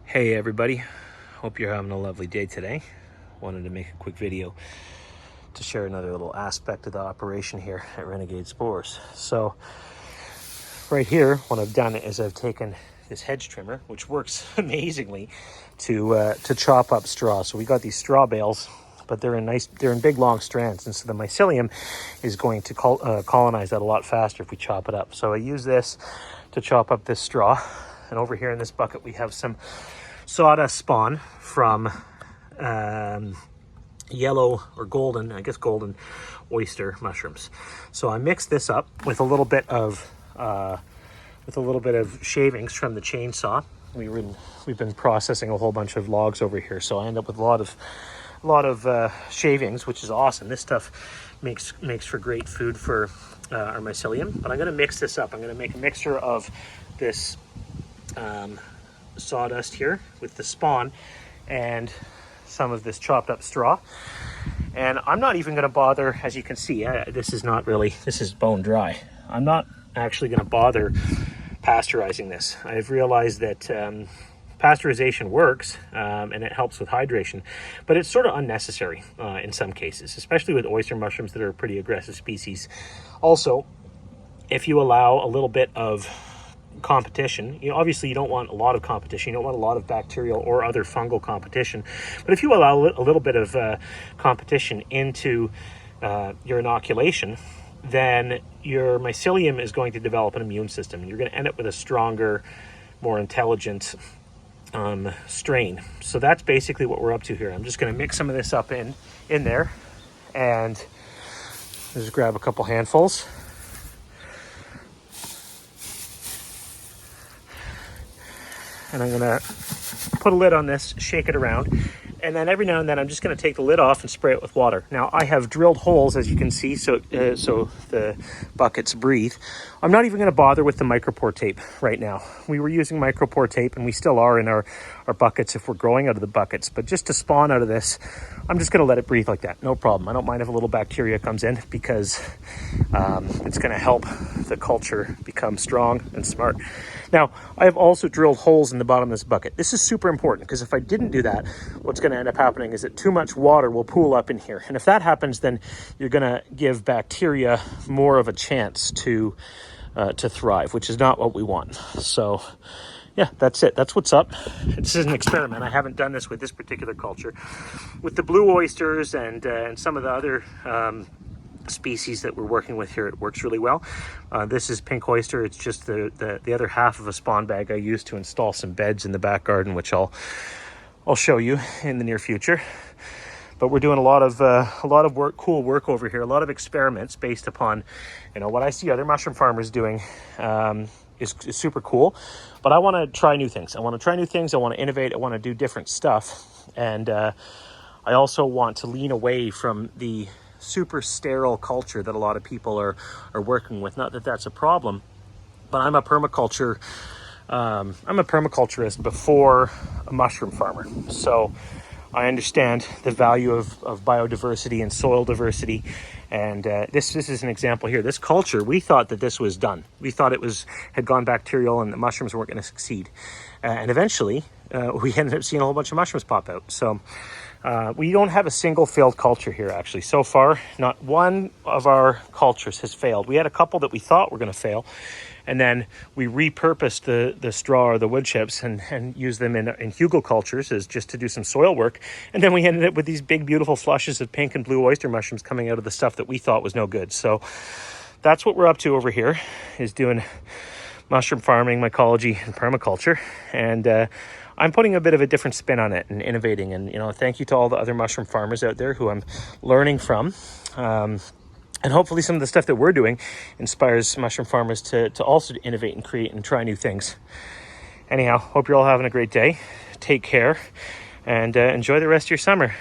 Hey everybody, hope you're having a lovely day today. Wanted to make a quick video to share another little aspect of the operation here at Renegade Spores. So right here, what I've done is I've taken this hedge trimmer, which works amazingly to chop up straw. So we got these straw bales, but they're in big long strands, and so the mycelium is going to colonize that a lot faster if we chop it up. So I use this to chop up this straw, and over here in this bucket we have some sawdust spawn from yellow or golden, I guess golden oyster mushrooms. So I mixed this up with a little bit of shavings from the chainsaw. We've been processing a whole bunch of logs over here, so I end up with a lot of shavings, which is awesome. This stuff makes for great food for our mycelium. But I'm going to mix this up. I'm going to make a mixture of this sawdust here with the spawn and some of this chopped up straw. And I'm not even going to bother, as you can see, this is bone dry. I'm not actually going to bother pasteurizing this. I've realized that pasteurization works and it helps with hydration, but it's sort of unnecessary in some cases, especially with oyster mushrooms that are a pretty aggressive species. Also, if you allow a little bit of competition, obviously you don't want a lot of competition, you don't want a lot of bacterial or other fungal competition, but if you allow a little bit of competition into your inoculation, then your mycelium is going to develop an immune system, and you're going to end up with a stronger, more intelligent strain. So that's basically what we're up to here. I'm just going to mix some of this up in there, and just grab a couple handfuls. And I'm going to put a lid on this, shake it around, and then every now and then I'm just going to take the lid off and spray it with water. Now I have drilled holes, as you can see, so the buckets breathe. I'm not even going to bother with the micropore tape right now. We were using micropore tape, and we still are in our buckets if we're growing out of the buckets. But just to spawn out of this, I'm just going to let it breathe like that. No problem. I don't mind if a little bacteria comes in, because it's going to help the culture become strong and smart. Now, I have also drilled holes in the bottom of this bucket. This is super important, because if I didn't do that, what's going to end up happening is that too much water will pool up in here. And if that happens, then you're going to give bacteria more of a chance to thrive, which is not what we want. So yeah, that's it. That's what's up. This is an experiment. I haven't done this with this particular culture. With the blue oysters and some of the other species that we're working with here, it works really well. This is pink oyster. It's just the other half of a spawn bag I used to install some beds in the back garden, which I'll show you in the near future. But we're doing a lot of work, cool work over here, a lot of experiments based upon, what I see other mushroom farmers doing is super cool. But I want to try new things. I want to innovate. I want to do different stuff. And I also want to lean away from the super sterile culture that a lot of people are working with. Not that that's a problem, but I'm a permaculturist before a mushroom farmer. So I understand the value of biodiversity and soil diversity. And this is an example here. This culture, we thought that this was done. We thought it had gone bacterial and the mushrooms weren't going to succeed. And eventually, we ended up seeing a whole bunch of mushrooms pop out. So we don't have a single failed culture here, actually. So far, not one of our cultures has failed. We had a couple that we thought were going to fail, and then we repurposed the straw or the wood chips and used them in hugel cultures as just to do some soil work. And then we ended up with these big, beautiful flushes of pink and blue oyster mushrooms coming out of the stuff that we thought was no good. So that's what we're up to over here, is doing mushroom farming, mycology, and permaculture. And I'm putting a bit of a different spin on it and innovating. And, thank you to all the other mushroom farmers out there who I'm learning from. And hopefully some of the stuff that we're doing inspires mushroom farmers to also innovate and create and try new things. Anyhow, hope you're all having a great day. Take care and enjoy the rest of your summer.